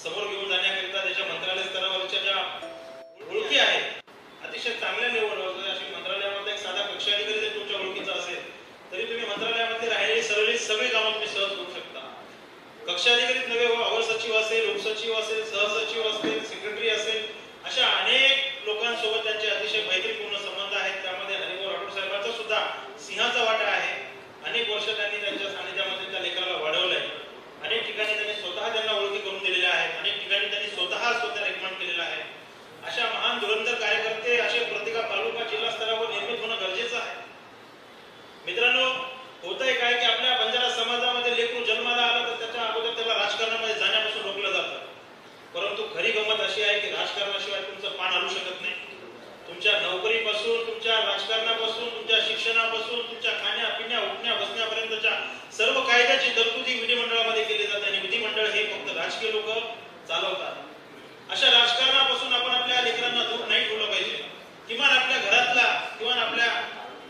समोर घेऊन जाण्याकरिता त्याच्या मंत्रालय स्तरावरच्या ज्या ओळखी आहेत अतिशय चांगल्या लेवलवर, अशी मंत्रालयामध्ये एक साधा कक्ष अधिकारी जर तुमच्या ओळखीचा असेल तरी तुम्ही मंत्रालयामध्ये राहिलेली सगळी कामं तुम्ही सहज करू शकता. कक्ष अधिकारीच नव्हे हो, अवर सचिव असेल, उपसचिव असेल, सहसचिव असेल, सेक्रेटरी असेल, अशा अनेक लोकांसोबत त्यांचे अतिशय मैत्रीपूर्ण संबंध आहेत. त्यामध्ये हरिभाऊ राठोड साहेबांचा सुद्धा सिंहाचा वाटा आहे. अनेक वर्ष त्यांनी त्यांच्या सानिध्यामध्ये त्या लेकराला वाढवलंय. अनेक ठिकाणी त्यांनी स्वतः त्यांना ओळखी करून दिलेल्या आहेत. अनेक ठिकाणी त्यांनी स्वतः रेकमेंड केलेला आहे. अशा महान धुरंधर कार्यकर्ते असे प्रत्येक तालुका जिल्हा स्तरावर निर्मित होणं गरजेचं आहे. मित्रांनो, होतंय काय की आपल्या बंजारा समाजामध्ये लेकरू जन्माला आला तर त्याच्या अगोदर त्याला राजकारणामध्ये जाण्यापासून रोखलं जातं. परंतु खरी गंमत अशी आहे की राजकारणाशिवाय तुमचं पान हलू शकत नाही. तुमच्या नोकरीपासून, तुमच्या राजकारणापासून, तुमच्या शिक्षणापासून, तुमच्या खाण्या पिण्या उठण्या बसण्यापर्यंतच्या सर्व कायद्याची तरतुदी विधिमंडळामध्ये केली जाते आणि विधिमंडळ हे फक्त राजकीय लोक चालवतात. अशा राजकारणापासून आपण आपल्या लेकरांना दूर नाही ठेवलं पाहिजे. किमान आपल्या घरातला, किमान आपल्या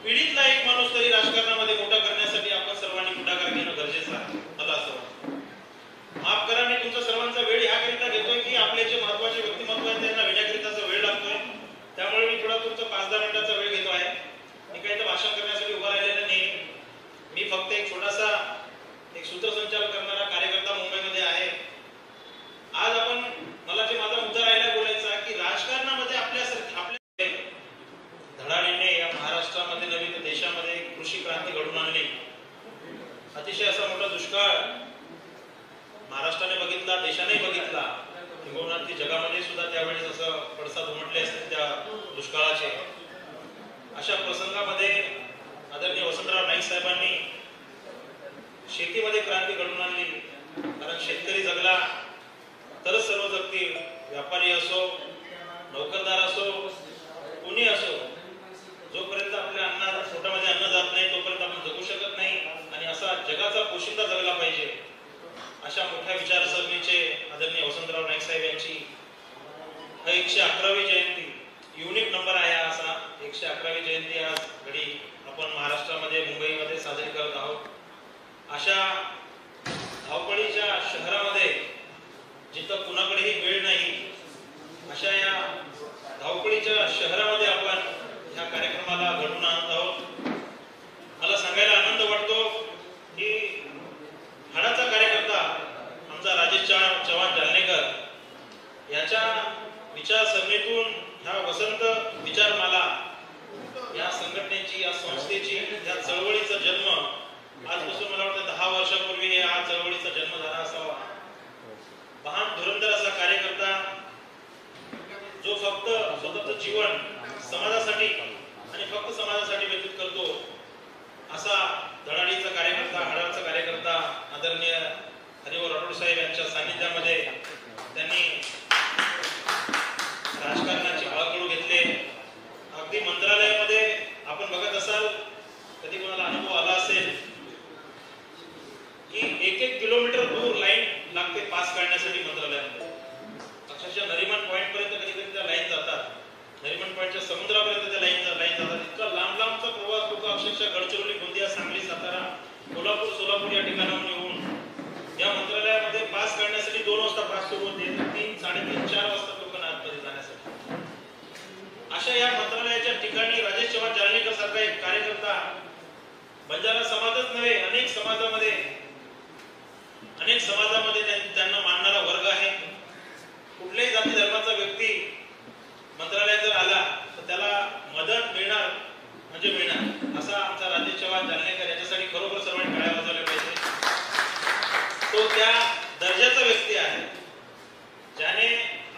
पिढीतला एक माणूस तरी राजकारणामध्ये मोठा करण्यासाठी आपण सर्वांनी पुढाकार घेणं गरजेचं आहे. मला असं वाटतं. माफ करा, मी तुमचा सर्वांचा वेळ ह्याकरिता घेतोय की आपले जे महत्वाचे व्यक्तिमत्व आहेत त्यांना वेळाकरिताचा वेळ लागतोय. त्यामुळे मी थोडा तुमचा 5-10 मिनिटाचा वेळ घेतो आहे. मी काही तर भाषण करण्यासाठी उभा राहिलेलं नाही. मी फक्त एक छोटासा एक सूत्रसंचालन करणारा कार्यकर्ता मुंबईमध्ये आहे. आज आपण मला जे माझा मुद्दा राहिला बोलायचा की राजकारणामध्ये आपल्या धडाडीने या महाराष्ट्रामध्ये नव्हे तर देशामध्ये कृषी क्रांती घडून आणली. अतिशय असा मोठा दुष्काळ महाराष्ट्राने बघितला, देशाने बघितला, किंवा जगामध्ये सुद्धा त्यावेळेस असं पडसाद उमटले असते त्या दुष्काळाचे. अशा प्रसंगामध्ये आदरणीय वसंतराव नाईक साहेबांनी शेतीमध्ये क्रांती घडून आणली. कारण शेतकरी जगला तरच सर्व जगतील. व्यापारी असो, नोकरदार असो, कुणी असो, जोपर्यंत आपल्या पोटामध्ये अन्न जात नाही तोपर्यंत आपण जगू शकत नाही. आणि असा जगाचा पोशिंदा जगला पाहिजे. अशा मोठ्या विचारसरणीचे आदरणीय वसंतराव नाईक साहेब यांची 111वी जयंती, युनिक नंबर आहे असा 111वी जयंती आज घडी आपण महाराष्ट्रामध्ये मुंबईमध्ये साजरी करत आहोत. अशा धावपळीच्या शहरामध्ये जिथं कुणाकडेही वेळ नाही, अशा या धावपळीच्या शहरामध्ये आपण ह्या कार्यक्रमाला घडवून आणत आहोत. मला सांगायला आनंद वाटतो की हाडाचा कार्यकर्ता आमचा राजेश चव्हाण जालनेकर याच्या विचारसरणीतून ह्या वसंत विचारमाला या संघटनेची, या संस्थेची, या चळवळीचा जन्म आजपासून मला वाटतं 10 वर्षापूर्वी या चळवळीचा जन्म झाला असावा. महान धुरंधर असा कार्यकर्ता जो फक्त स्वतःचं जीवन समाजासाठी आणि फक्त समाजासाठी व्यतीत करतो असा धडाडीचा कार्यकर्ता, हाडाचा कार्यकर्ता आदरणीय हरिभाऊ राठोड साहेब यांच्या सानिध्यामध्ये त्यांनी राजकारणाची बाळकडू घेतले. अगदी मंत्रालयामध्ये आपण बघत असाल, कधी कोणाला अनुभव आला असेल की 1-1 किलोमीटर दूर लाईन लागते पास काढण्यासाठी मंत्रालयामध्ये. अक्षरशः नरिमन पॉइंट पर्यंत कधी कधी त्या लाईन जातात. नरिमन पॉइंटच्या समुद्रापर्यंत त्या लाईन जातात. इतका लांबचा प्रवास लोक अक्षरशः गडचिरोली, गोंदिया, सांगली, सातारा, कोल्हापूर, सोलापूर या ठिकाणाहून येऊन या मंत्रालयामध्ये पास काढण्यासाठी 2 वाजता पास सुरू होते, 3, 3:30, 4 वाजता लोकांना आतमध्ये जाण्यासाठी. अशा या मंत्रालयाच्या ठिकाणी राजेश चव्हाण जालनेकर सारखा एक कार्यकर्ता बंजारा समाजच नव्हे अनेक समाजामध्ये त्यांना मानणारा वर्ग आहे. कुठल्याही जाती धर्माचा व्यक्ती मंत्रालयात जर आला तर त्याला मदत मिळणार म्हणजे मिळणार असा आमचा राजेश चव्हाण जालनेकर याच्यासाठी खरोखर सर्वांनी टाळ्या वाजवल्या पाहिजे. तो त्या दर्जाचा व्यक्ती आहे ज्याने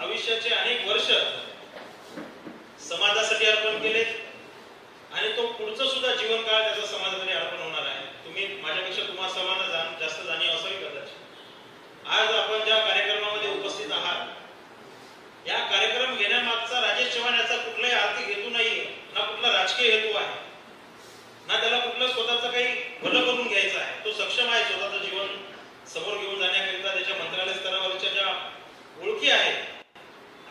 आयुष्याचे अनेक वर्ष समाजासाठी अर्पण केलेत आणि तो पुढचं सुद्धा जीवनकाळ त्याचा समाजासाठी अर्पण होणार आहे. तुम्ही माझ्यापेक्षा तुम्हा सर्वांना जास्त जाणीव असावी कदाचित. आज आपण ज्या कार्यक्रमामध्ये उपस्थित आहात, या कार्यक्रम घेण्यामागचा राजेश चव्हाण याचा कुठलाही आर्थिक हेतू नाहीये, ना कुठला राजकीय हेतू आहे, ना त्याला कुठलं स्वतःचं काही भलं करून घ्यायचं आहे. तो सक्षम आहे स्वतःचं जीवन समोर घेऊन जाण्याकरिता. त्याच्या मंत्रालय स्तरावरच्या ज्या ओळखी आहेत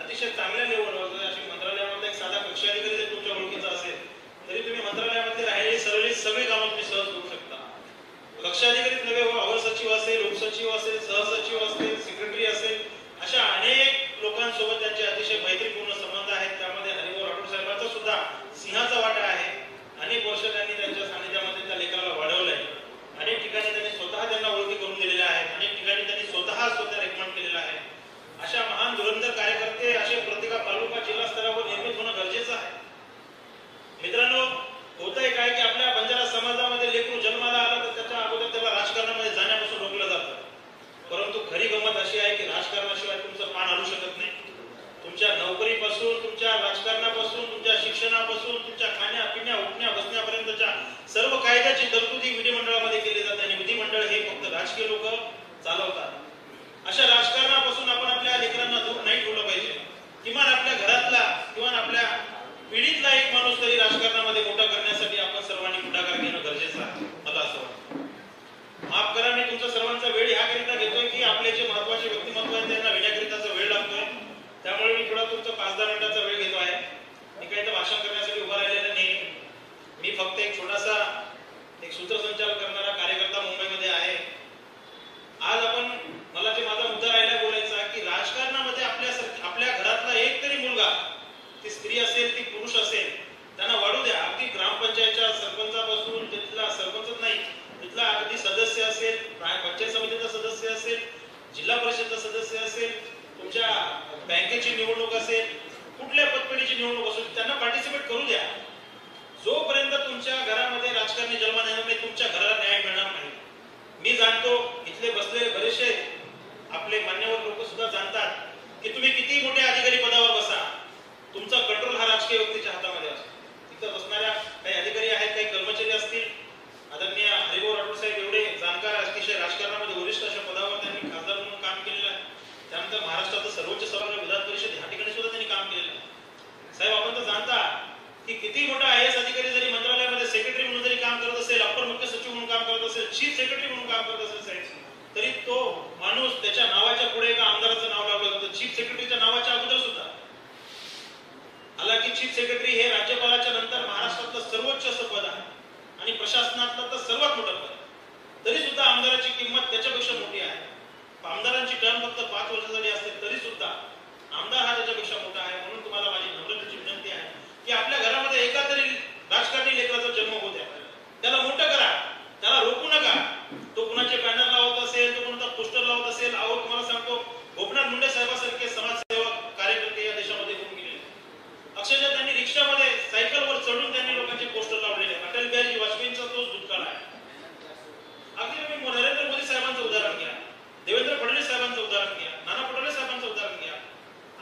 अतिशय चांगल्या लेवलवर, अशी मंत्रालयामध्ये एक साधा कक्ष अधिकारी जर तुमच्या ओळखीचा असेल तरी तुम्ही मंत्रालयामध्ये राहिलेली सगळी कामं तुम्ही सहज करू शकता. कक्ष अधिकारीच नव्हे हो, अवर सचिव असेल, उपसचिव असेल, सहसचिव असेल, सेक्रेटरी असेल, अशा गंमत अशी आहे की राजकारणाशिवाय तुमचं पान हलू शकत नाही. तुमच्या नोकरीपासून, तुमच्या राजकारणापासून, तुमच्या शिक्षणापासून, तुमच्या खाण्या पिण्या उठण्या बसण्यापर्यंतच्या सर्व कायद्याची तरतुदी विधिमंडळामध्ये केली जाते आणि विधिमंडळ हे फक्त राजकीय लोक चालवतात. अशा राजकारणापासून आपण आपल्या लेकरांना दूर नाही ठेवलं पाहिजे. किमान आपल्या घरातला, किमान आपल्या पिढीतला एक माणूस तरी राजकारणामध्ये मोठा करण्यासाठी आपण सर्वांनी पुढाकार घेणं गरजेचं आहे, मला असं वाटतं. माफ करा, मी तुमचा सर्वांचा वेळ ह्याकरिता घेतोय की आपले जे महत्वाचे व्यक्तिमत्व आहेत त्यांना येण्याकरिताचा वेळ लागतोय. त्यामुळे मी थोडा तुमचा 5-10 मिनिटाचा वेळ घेतो आहे. मी काही तर भाषण करण्यासाठी उभा राहिलेला नाही. मी फक्त एक छोटासा एक सूत्रसंचालन करणारा कार्यकर्ता मुंबईमध्ये आहे. आज आपण, मला जे माझा मुद्दा राहिला बोलायचा की राजकारणामध्ये आपल्या घरातला एक तरी मुलगा, ती स्त्री असेल ती पुरुष असेल, त्यांना वाढू द्या. अगदी ग्रामपंचायतच्या सरपंचापासून, तिथला सरपंचच नाही, तिथला अगदी सदस्य असेल, पंचायत समितीचा सदस्य असेल, जिल्हा परिषदचा सदस्य असेल, तुमच्या बँकेची निवडणूक असेल, कुठल्या पतपेढीची निवडणूक असेल, त्यांना पार्टिसिपेट करू द्या. जोपर्यंत तुमच्या घरामध्ये राजकारणी जन्माला येणार नाही, तुमच्या घराला न्याय मिळणार नाही. मी जाणतो, इथले बसलेले बरेचसे आपले मान्यवर लोक सुद्धा जाणतात की तुम्ही किती मोठ्या अधिकारी पदावर बसा, तुमचा कंट्रोल हा राजकीय व्यक्तीच्या हातामध्ये असतो. तिथं बसणाऱ्या काही अधिकारी आहेत, काही कर्मचारी असतील. आदरणीय हरिभाऊ राठोड साहेब एवढे जाणकार, अतिशय राजकारणामध्ये वरिष्ठ अशा पदावर त्यांनी खासदार म्हणून काम केलेलं आहे. त्यानंतर महाराष्ट्राचं सर्वोच्च सभागृह विधान परिषद ह्या ठिकाणी सुद्धा त्यांनी काम केलेलं आहे. साहेब, आपण तर जाणता की किती मोठा IAS अधिकारी जरी मंत्रालयामध्ये सेक्रेटरी म्हणून जरी काम करत असेल, अप्पर मुख्य सचिव म्हणून काम करत असेल, चीफ सेक्रेटरी म्हणून काम करत असेल साहेब, तरी तो माणूस त्याच्या नावाच्या पुढे एका आमदाराचं नाव लावलं जातं, चीफ सेक्रेटरीच्या नावाच्या अगोदर सुद्धा. हालाकी चीफ सेक्रेटरी हे राज्यपालाच्या नंतर महाराष्ट्रातलं सर्वोच्च असं पद आहे आणि प्रशासनातलं तर सर्वात मोठं पद. तरी सुद्धा आमदाराची किंमत त्याच्यापेक्षा मोठी आहे. आमदारांची टर्म फक्त 5 वर्षासाठी असते, तरी सुद्धा आमदार हा त्याच्यापेक्षा मोठा आहे. म्हणून तुम्हाला माझी नम्रतेची विनंती आहे की आपल्या घरामध्ये एका तरी राजकारणी लेकराचा जन्म होऊ द्या, त्याला मोठं करा, त्याला रोखू नका. तो कुणाचे बॅनर लावत असेल, तो कोणता पोस्टर लावत असेल. अहो, तुम्हाला सांगतो, गोपीनाथ मुंडे साहेबांसारखे समाजसेवक कार्यकर्ते या देशामध्ये होऊन गेले. अक्षरशः त्यांनी रिक्षामध्ये सायकलवर चढून त्यांनी लोकांचे पोस्टर लावलेले. अटल बिहारी वाजपेयींचा तोच भूतकाळ आहे. अगदी तुम्ही नरेंद्र मोदी साहेबांचं उदाहरण घ्या, देवेंद्र फडणवीस साहेबांचं उदाहरण घ्या, नाना पटोले साहेबांचं उदाहरण घ्या.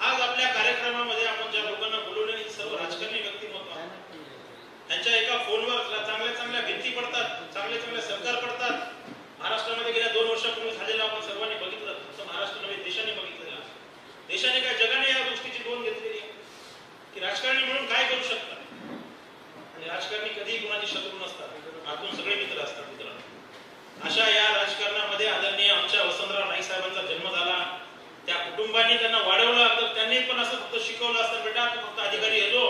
आज आपल्या कार्यक्रमामध्ये आपण ज्या लोकांना बोलवले सर्व राजकारणी व्यक्तिमत्व आहेत. त्यांच्या एका फोनवर चांगल्या चांगल्या भिंती पडतात, चांगले चांगले सरकार पडतात. महाराष्ट्रामध्ये गेल्या 2 वर्षापूर्वी झालेलं आपण सर्वांनी बघितलं. फक्त महाराष्ट्र नव्हे, देशाने बघितलेलं. देशाने काय, जगाने या गोष्टीची नोंद घेतलेली आहे की राजकारणी म्हणून काय करू शकतात. आणि राजकारणी कधीही कुणाचे शत्रू नसतात, आतून सगळे मित्र असतात. मित्रांनो, अशा या राजकारणामध्ये आदरणीय आमच्या वसंतराव नाईक साहेबांचा जन्म झाला. त्या कुटुंबांनी त्यांना वाढवलं, तर त्यांनी पण असं फक्त शिकवलं असतं, बेटा तू फक्त अधिकारी येतो,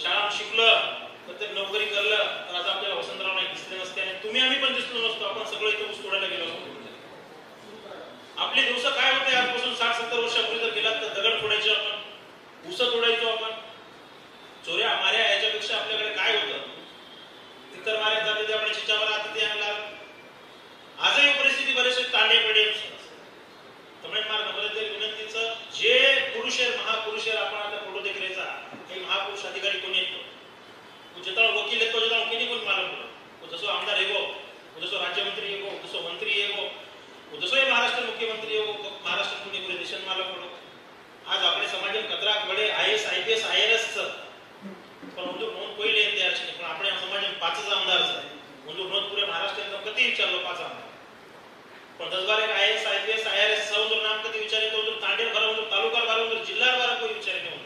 शाळा शिकलं तर नोकरी करलं तर आज आपल्याला वसंतराव नाईक दिसले नसते आणि तुम्ही आम्ही पण दिसलो नसतो. आपण सगळं इथे ऊस तोडायला गेलो असतो. आपले दिवस काय होते आजपासून 60-70 वर्षापूर्वी जर गेलात तर दगड फोडायचे, आपण ऊस तोडायचो, आपण चोऱ्या माऱ्या, याच्यापेक्षा आपल्याकडे काय होतं. तितर माऱ्या जाते ते आपण चिचावर आता ते आणला. आजही परिस्थिती बरेचसे तांडे पेढे तमिळ मार्ग नम्रतेच्या विनंतीचं जे पुरुष आहे, महापुरुष आहे, आपण आता फोटो देखरेचा हे महापुरुष अधिकारी कोणी येतो, जेव्हा वकील येतो, जेव्हा वकील कोण मालूम, जसो आमदार येगो, जसो राज्यमंत्री येगो, जसो मंत्री येगो, जसो महाराष्ट्र मुख्यमंत्री येगो, महाराष्ट्र पुणे पुरे देशात मालूम पडो. आज आपले समाज कचरा वडे IAS IPS IRS पण मंजूर नोंद पहिले येते अर्चने, पण आपण समाज 5 आमदार मंजूर नोंद पुरे महाराष्ट्र कधी विचारलो 5 आमदार, पण 10 बार एक IAS IPS IRS सौंदर नाम कधी विचारे तो जो तांडेल भरवून तालुका भरवून जिल्हा भरा कोई विचारे नहीं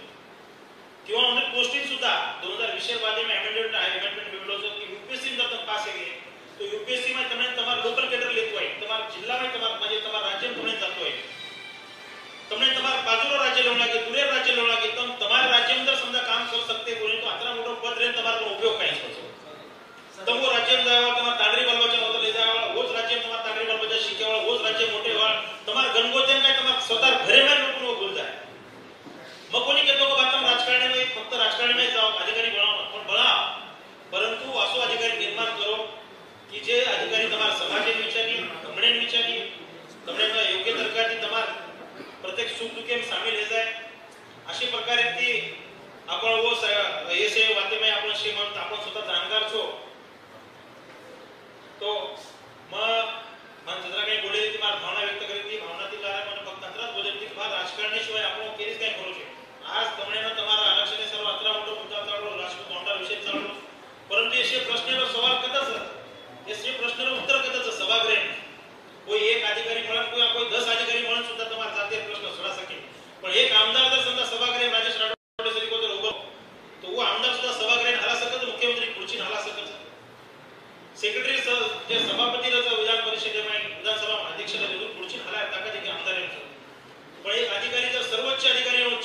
किंवा म्हणजे पोस्टिंग सुद्धा 2020 बाद में अमेंडमेंट बिल्डो जो कि UPSC में तब पास है तो UPSC में તમને તમાર લોકલ કેડર લેતો હોય, તમાર જિલ્લામાં તમાર म्हणजे તમાર રાજ્યમાં તમને જતો હોય, તમને તમાર બાજુનો રાજ્ય લેવું લાગે, દૂરે રાજ્ય લેવું લાગે, તો તમારા રાજ્યમાં અંદર સમજા કામ કરી શકते બોલે તો આટલા મોટો પદ રહે તમારો ઉપયોગ કાઈ છે. તમો રાજ્યમાં જાવા તમાર તાંડરી બાલબચ્ચા હોતો લઈ જાવા ઓજ રાજ્ય તમાર તાંડરી બાલબચ્ચા શીખેવાળા ઓજ રાજ્ય મોટે વાળ તમાર ગણગોત્યન काय તમાર स्वतः घरे में लोकनो भूल जाए. मग कोणी कहतो की बातम राजकारणी में फक्त राजकारणी में जाओ अधिकारी बनाओ पण बना, परंतु असो अधिकारी निर्माण करो की जे अधिकारी તમાર સમાજને વિચારી, તમને વિચારી, તમને યોગ્ય સરકારની તમાર प्रत्येक सुख दुखे में शामिल हो जाए. अशा प्रकारे ती आपण वो ऐसे वाते में आपण श्रीमंत आपण स्वतः जाणकार छो तो मन जरा काही बोले ती मार भावना व्यक्त करी ती भावनातील कारण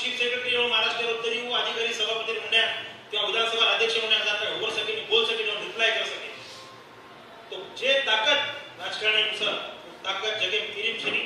चीफ सेक्रेटरी हो महाराष्ट्र उत्तरी वो अधिकारी सभापति मुंड्या किंवा विधानसभा अध्यक्ष मुंड्या जाता उभर सके बोल सके रिप्लाय कर सके तो जे ताकद राजकारणानुसार ताकद जगे किरीम छनी